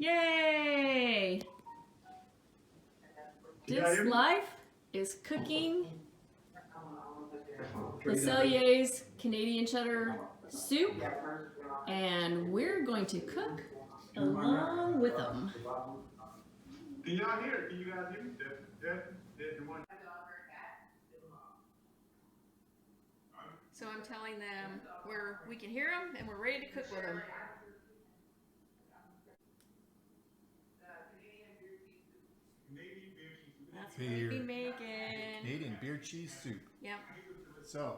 Yay! This life is cooking the Cellier's Canadian cheddar soup, and we're going to cook along with them. Can y'all hear? Can you guys hear me? The one. So I'm telling them we can hear them and we're ready to cook with them. That's what we'll be making. Canadian beer cheese soup. Yep. So.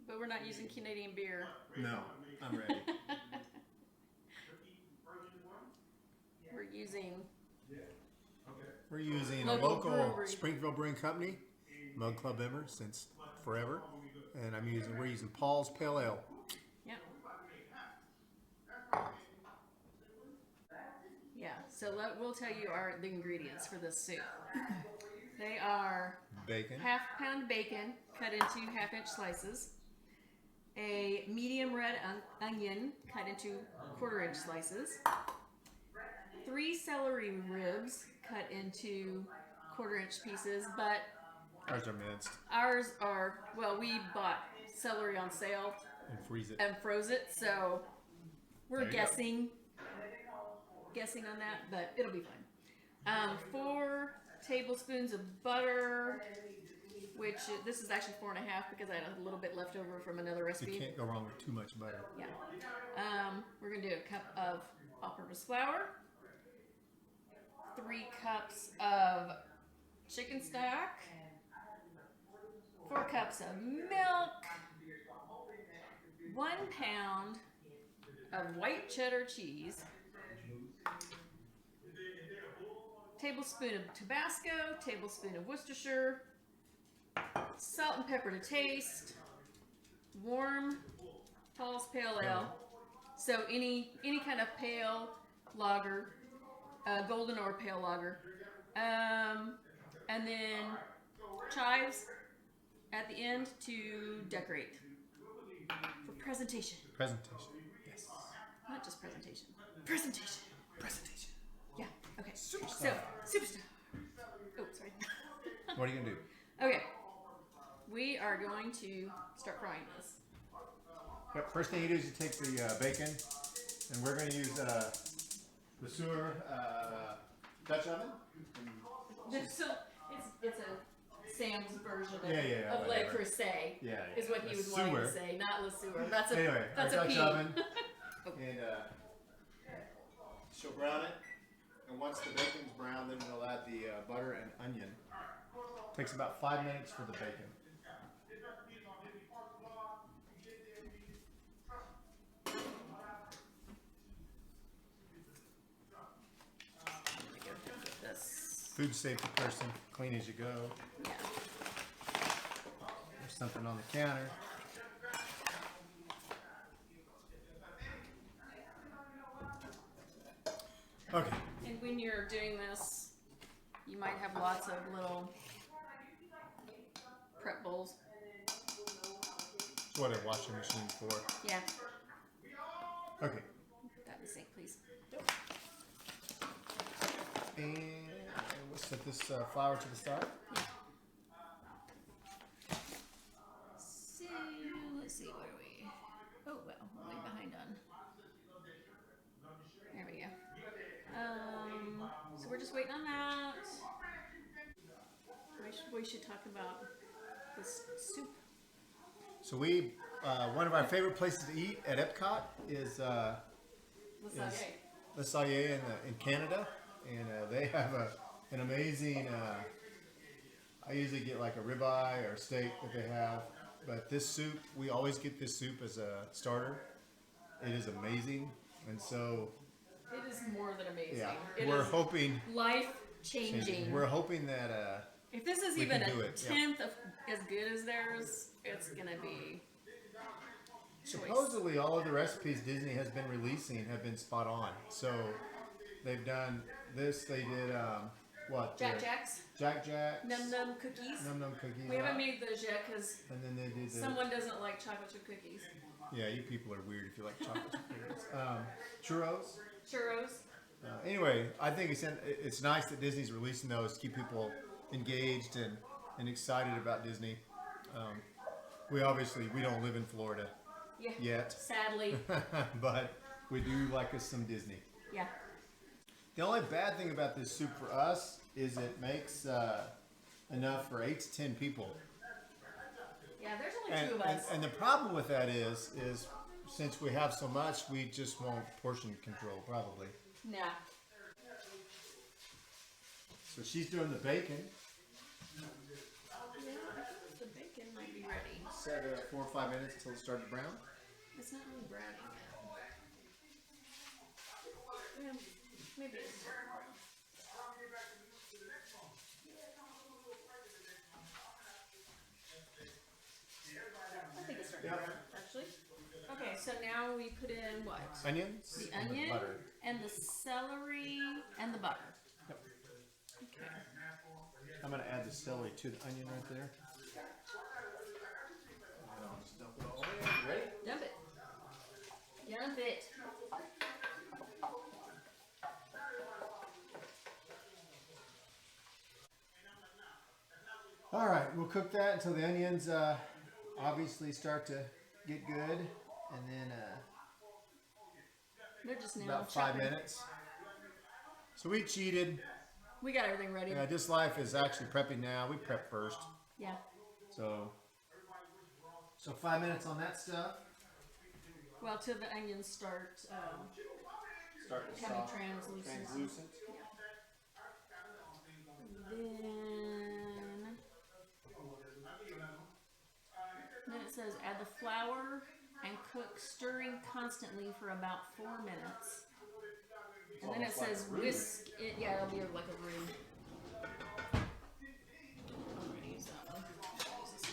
But we're not using Canadian beer. No, I'm ready. We're using a local Springfield Brewing Company, Mug Club member since forever, and we're using Paul's Pale Ale. Yep. Yeah. So we'll tell you the ingredients for this soup. They are bacon, half-pound bacon cut into half-inch slices, a medium red onion cut into quarter-inch slices, 3 celery ribs cut into quarter-inch pieces, but ours are minced. Ours are, well, we bought celery on sale and froze it, so we're guessing on that, but it'll be fine. 4 tablespoons of butter, which this is actually 4.5 because I had a little bit left over from another recipe. You can't go wrong with too much butter. Yeah. We're gonna do a cup of all-purpose flour, 3 cups of chicken stock, 4 cups of milk, 1 pound of white cheddar cheese, tablespoon of Tabasco, tablespoon of Worcestershire, salt and pepper to taste, warm Paul's Pale Ale. So any kind of pale lager, golden or pale lager, and then chives at the end to decorate for presentation. Presentation, yes. Not just presentation. Presentation. Presentation. Yeah. Okay. Superstar. So superstar. Oh, sorry. What are you gonna do? Okay. We are going to start frying this. Yep. First thing you do is you take the bacon, and we're going to use the Cellier Dutch oven. So it's a Sam's version of Le Creuset. Yeah, is what he was wanting to say, not Le Cellier. That's a anyway, that's a Dutch P. oven, and she'll brown it. And once the bacon's brown, then we'll add the butter and onion. Takes about 5 minutes for the bacon. Food safety person, clean as you go. Yeah. There's something on the counter. Okay. And when you're doing this, you might have lots of little prep bowls. That's what a washing machine's for. Yeah. Okay. That in the sink, please. And we'll set this flour to the side. Yeah. So, let's see, what are we? Oh, well, we're way behind on. There we go. So we're just waiting on that. We should talk about this soup. So one of our favorite places to eat at Epcot is Le Cellier in Canada, and they have an amazing. I usually get like a ribeye or a steak that they have, but this soup, we always get this soup as a starter. It is amazing, and so. It is more than amazing. Yeah, we're hoping life-changing. We're hoping that if this is even a tenth of as good as theirs, it's gonna be. Supposedly, all of the recipes Disney has been releasing have been spot on. So they've done this. They did what? Jack Jacks. Jack Jacks. Num Num cookies. Num Num cookies. We haven't made those yet because and then they did someone doesn't like chocolate chip cookies. Yeah, you people are weird if you like chocolate churros. Churros. Anyway, I think it's nice that Disney's releasing those to keep people engaged and excited about Disney. Um, we don't live in Florida Yeah. yet, Sadly. but we do like us some Disney. Yeah. The only bad thing about this soup for us is it makes enough for 8 to 10 people. Yeah, there's only two of us. And the problem with that is since we have so much, we just won't portion control probably. Yeah. So she's doing the bacon. Yeah, I think the bacon might be ready. Set 4 or 5 minutes until it starts to brown. It's not really browning yet. Yeah, maybe it's starting to brown. I think it's starting to brown, actually. Okay, so now we put in what? Onions. The and onion butter. and the celery and the butter. Yep. Okay. I'm gonna add the celery to the onion right there. And I'll just dump it all in. You ready? Dump it. Dump it. All right, we'll cook that until the onions obviously start to get good, and then They're just now about 5 chopping. minutes. So we cheated. We got everything ready. Yeah, this life is actually prepping now. We prep first. Yeah. So 5 minutes on that stuff. Well, till the onions start Start to becoming soft, translucent. Then it says add the flour and cook, stirring constantly for about 4 minutes. And then it almost like says a roux. whisk it. Yeah, it'll be like a roux. I'm gonna use that one. Use this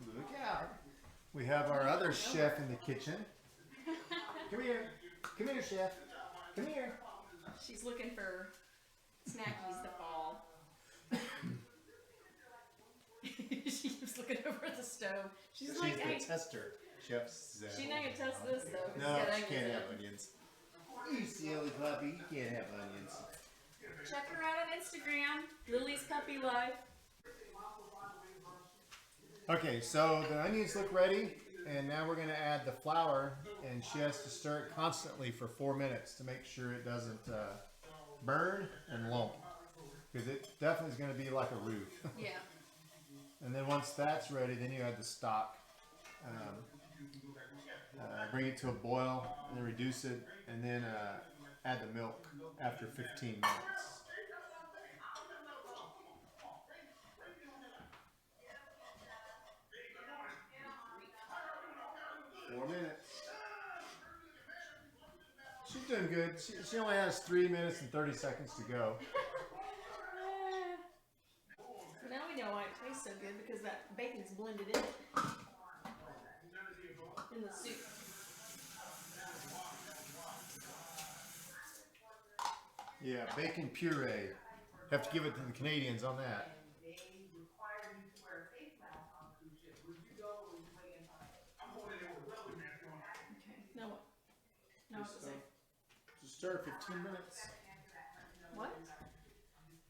one. Look out. We have our other chef in the kitchen. Come here. Come here, chef. Come here. She's looking for snackies to fall. She keeps looking over at the stove. She's like, the hey, tester. Chef Zell. she's not gonna test this though. 'Cause No, it's got she can't onions have in it. onions. You silly puppy. You can't have onions. Check her out on Instagram, Lily's Puppy Life. Okay, so the onions look ready, and now we're going to add the flour, and she has to stir it constantly for 4 minutes to make sure it doesn't burn and lump, because it definitely is going to be like a roux. Yeah. And then once that's ready, then you add the stock. Bring it to a boil, and then reduce it, and then add the milk after 15 minutes. She's doing good. She only has 3 minutes and 30 seconds to go. So now we know why it tastes so good, because that bacon's blended in it. In the soup. Yeah, bacon puree. Have to give it to the Canadians on that. Okay. Now what? Now what's it say? Just stir 15 minutes. What?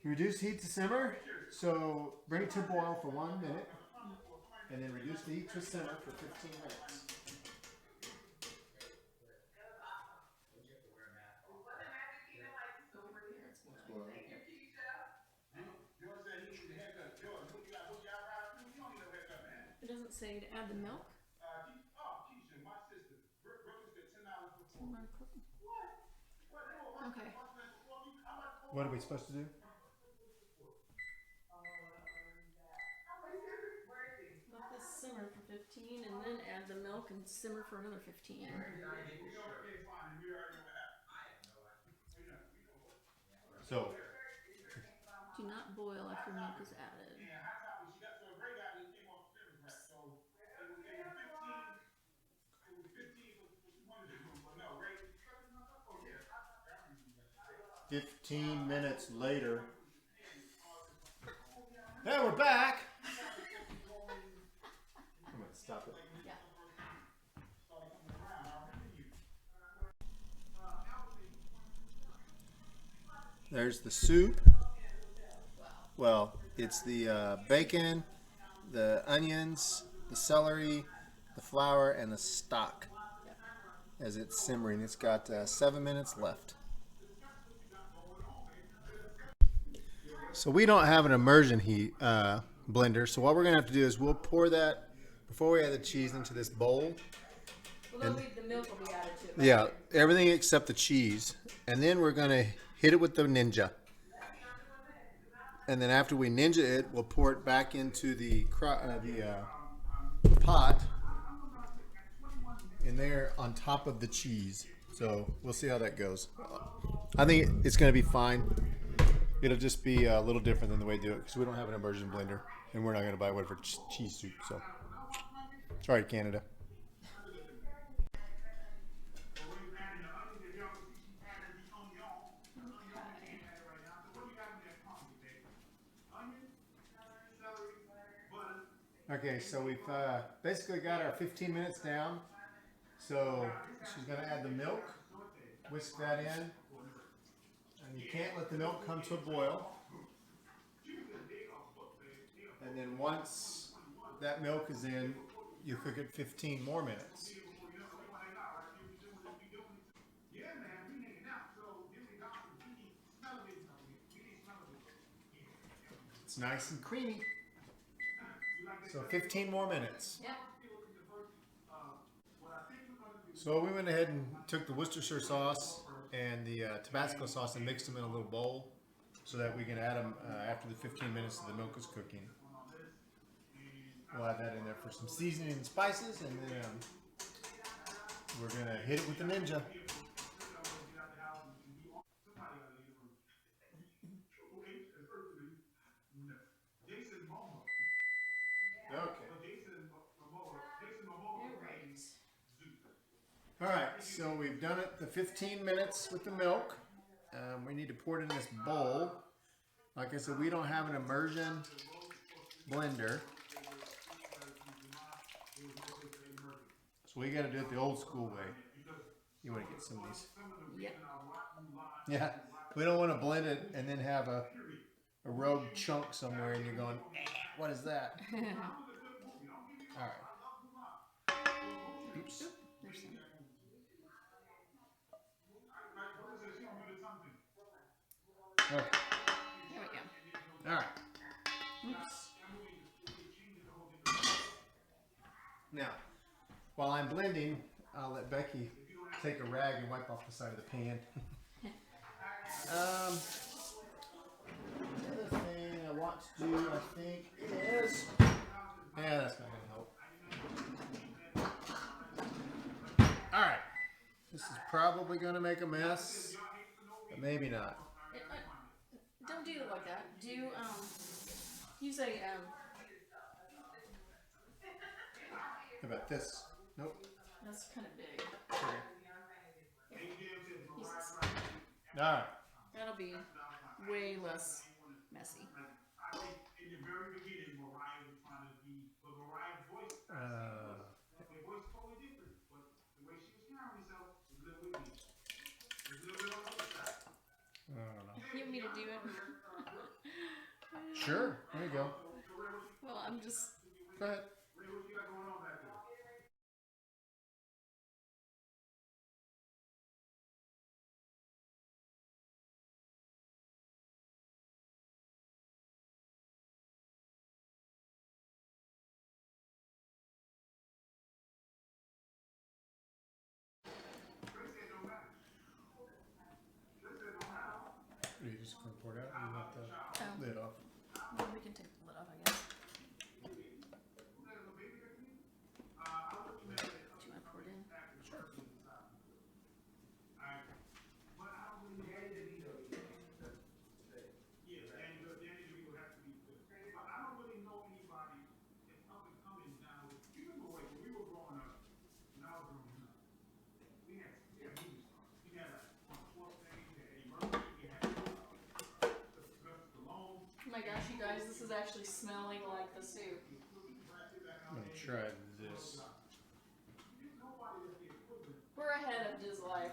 Reduce heat to simmer. So bring it to a boil for 1 minute, and then reduce the heat to simmer for 15 minutes. It doesn't say to add the milk. Okay. What are we supposed to do? Let this simmer for 15 and then add the milk and simmer for another 15. So, Do not boil after milk is added. yeah. 15 minutes later. Now we're back. stop it. Yeah. There's the soup. Wow. Well, it's the bacon, the onions, the celery, the flour, and the stock. Yep. As it's simmering, it's got 7 minutes left. So we don't have an immersion heat blender. So what we're gonna have to do is we'll pour that before we add the cheese into this bowl. Well, the milk will be added to it. Yeah, everything except the cheese, and then we're gonna hit it with the Ninja. And then after we Ninja it, we'll pour it back into the pot in there on top of the cheese. So we'll see how that goes. I think it's going to be fine. It'll just be a little different than the way we do it because we don't have an immersion blender and we're not going to buy one for cheese soup. So sorry, Canada. Okay, so we've basically got our 15 minutes down. So she's going to add the milk, whisk that in, and you can't let the milk come to a boil. And then once that milk is in, you cook it 15 more minutes. It's nice and creamy. So 15 more minutes. Yep. So we went ahead and took the Worcestershire sauce and the Tabasco sauce and mixed them in a little bowl so that we can add them after the 15 minutes that the milk is cooking. We'll add that in there for some seasoning and spices, and then we're going to hit it with the Ninja. All right, so we've done it the 15 minutes with the milk. We need to pour it in this bowl. Like I said, we don't have an immersion blender. So we got to do it the old school way. You want to get some of these? Yep. Yeah, we don't want to blend it and then have a rogue chunk somewhere and you're going, what is that? All right. Oops. There's some. Okay. There we go. All right. Oops. Now, while I'm blending, I'll let Becky take a rag and wipe off the side of the pan. The other thing I want to do, I think, is... Yeah, that's not going to help. Alright. This is probably going to make a mess, but maybe not. Don't do it like that. Use a, How about this? Nope. that's kind of big. Okay. Use this. Alright. That'll be way less messy. I don't know. You want me to do it? Sure. There you go. Well, I'm just... Go ahead. Are you just going to pour it out or you want the lid off? Well, we can take the lid off, I guess. Do you want to pour it in? Sure. Oh my gosh, you guys, this is actually smelling like the soup. I'm going to shred this. We're ahead of his life.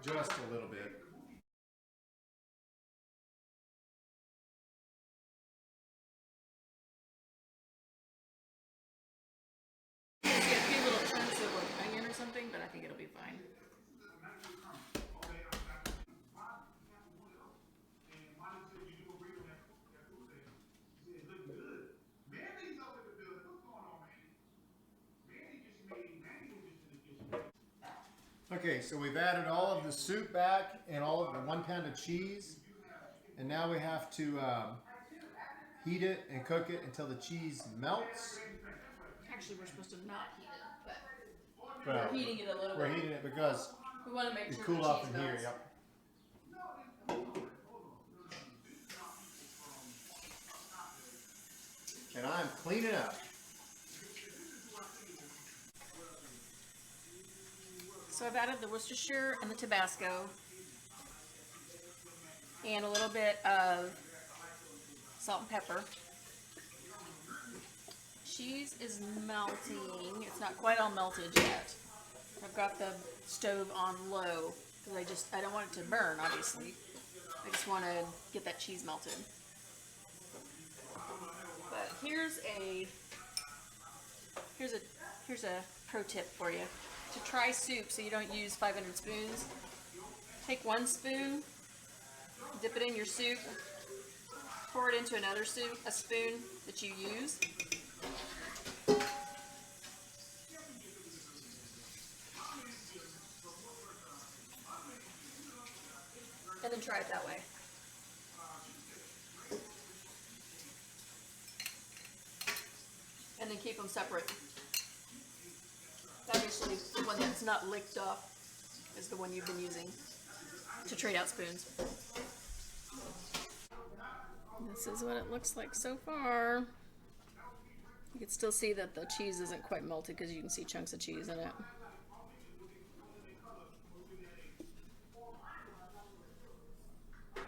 Just a little bit. See a few little chunks of like onion or something, but I think it'll be fine. Okay, so we've added all of the soup back and all of the 1 pound of cheese. And now we have to heat it and cook it until the cheese melts. Actually, we're supposed to not heat it, but Well, we're heating it a little we're bit. heating it because We want to make it sure cool the off cheese in here. melts. Yep. And I'm cleaning up. So I've added the Worcestershire and the Tabasco, and a little bit of salt and pepper. Cheese is melting. It's not quite all melted yet. I've got the stove on low because I don't want it to burn, obviously. I just want to get that cheese melted. But here's a pro tip for you. To try soup so you don't use 500 spoons, take 1 spoon, dip it in your soup, pour it into another spoon that you use, and then try it that way. And then keep them separate. Obviously, the one that's not licked off is the one you've been using to trade out spoons. This is what it looks like so far. You can still see that the cheese isn't quite melted because you can see chunks of cheese in it.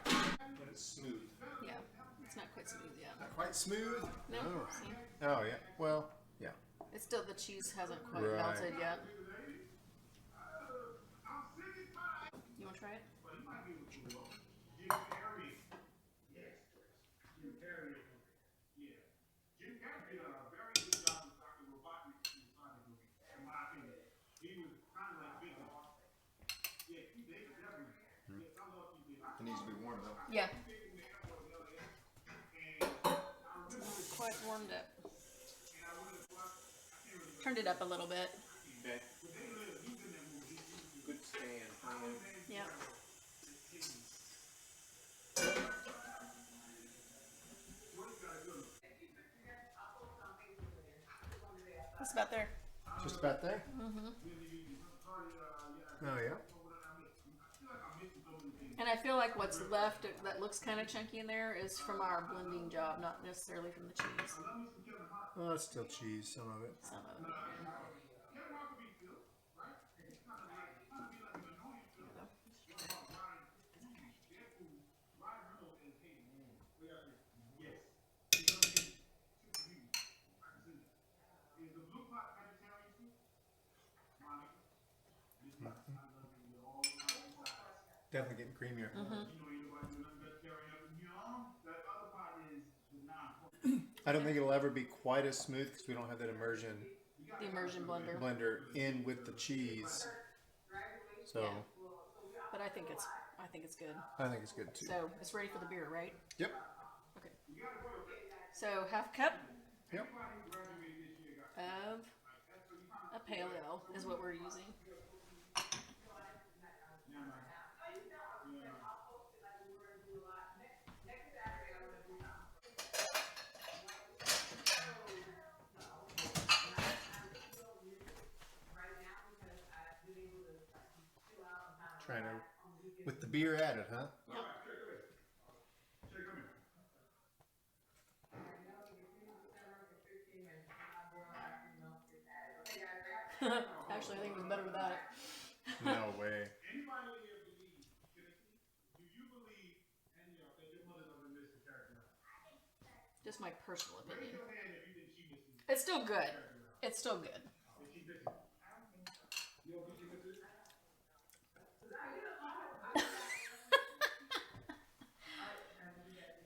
But it's smooth. Yeah, it's not quite smooth yet. Not quite smooth? No, Oh. see? Oh, yeah. Well, yeah. It's still, the cheese hasn't quite Right. melted yet. You want to try it? It needs to be warm, though. Yeah. It's not quite warmed up. Turned it up a little bit. Okay. Good stand. Yeah. That's about there. Just about there? Mm-hmm. Oh, yeah. And I feel like what's left that looks kind of chunky in there is from our blending job, not necessarily from the cheese. Well, it's still cheese, some of it. Some of it. Definitely getting creamier. I don't think it'll ever be quite as smooth because we don't have that immersion The immersion blender in with the cheese. So Yeah. But I think it's good. I think it's good too. So it's ready for the beer, right? Yep. Okay. So half cup Yep. of a pale ale is what we're using. Trying to with the beer added, huh? Yep. Actually, I think it was better without it. No way. anybody here believe? Do you believe and that your mother doesn't miss the character? Just my personal Raise opinion. your hand if you think she misses. It's still good. It's still good. If she misses. You don't think she misses?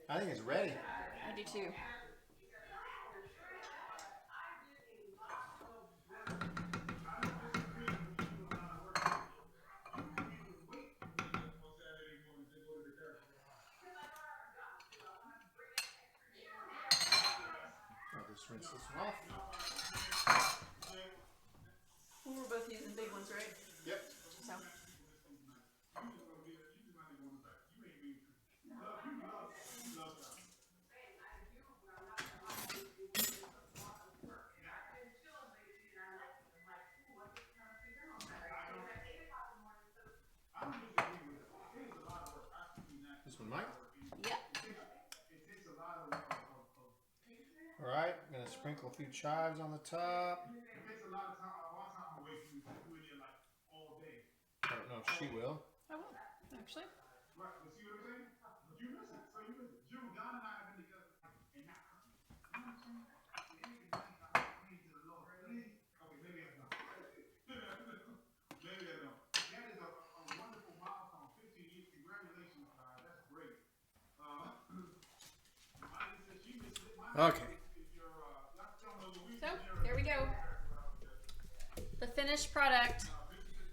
I think it's ready. I do too. I'll just rinse this one off. We're both using big ones, right? Yep. So. This one, Mike. Yeah. All right, I'm gonna sprinkle a few chives on the top. It takes a lot of time away from you to do it like all day. I don't know if she will. I will, actually. Right, but see what I'm saying? But you listen, so you listen. June, Don and I have been together and not cooking. You know what I'm saying? Praise the Lord. Please. Okay, maybe I don't. Maybe I don't. That is a wonderful milestone. 15 years. Congratulations, guys. That's great. Miley says she misses it. Okay. So, there we go. The finished product.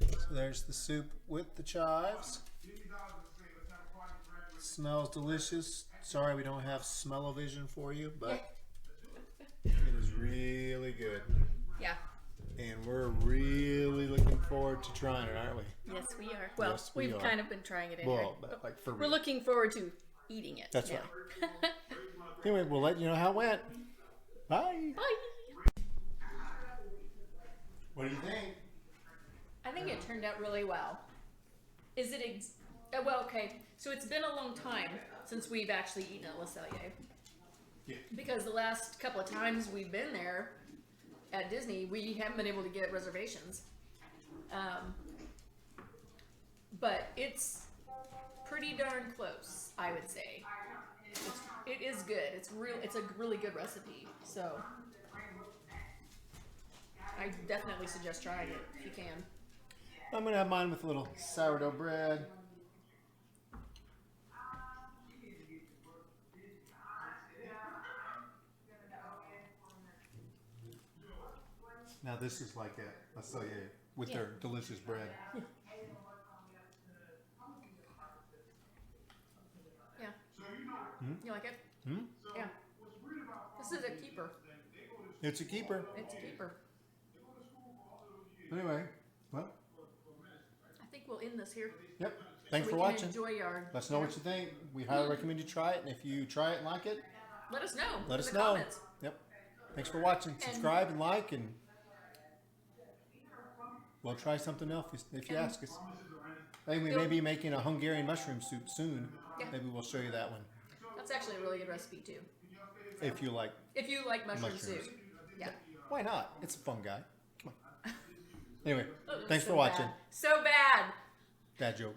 So there's the soup with the chives. Smells delicious. Sorry we don't have smell-o-vision for you, but it is really good. Yeah. And we're really looking forward to trying it, aren't we? Yes, we are. Well, Yes, we we've are. kind of been trying it anyway. Well, but like for We're real. looking forward to eating it. That's yeah. right. Anyway, we'll let you know how it went. Bye. Bye. What do you think? I think it turned out really well. Is it well, okay. So it's been a long time since we've actually eaten at Le Cellier. Yeah. Because the last couple of times we've been there at Disney, we haven't been able to get reservations. But it's pretty darn close, I would say. It is good. It's a really good recipe. So I definitely suggest trying it if you can. I'm gonna have mine with a little sourdough bread. Now this is like a Cellier with Yeah. their delicious bread. Yeah. You like it? Hmm? Yeah. This is a keeper. It's a keeper. It's a keeper. Anyway, well, I think we'll end this here. yep. Thanks so for we can watching. enjoy our. Let us know what you think. We highly recommend you try it, and if you try it and like it, Let us know. let in us the know. Comments. Yep. Thanks for watching. Subscribe and like, and we'll try something else if you ask us. Hey, we may be making a Hungarian mushroom soup soon. Yeah. Maybe we'll show you that one That's actually a really good recipe too. if you like. If you like mushroom Mushrooms. soup. Yeah. Why not? It's a fun guy. Come on. Anyway, Oh, thanks so for watching. bad. So bad. Dad joke.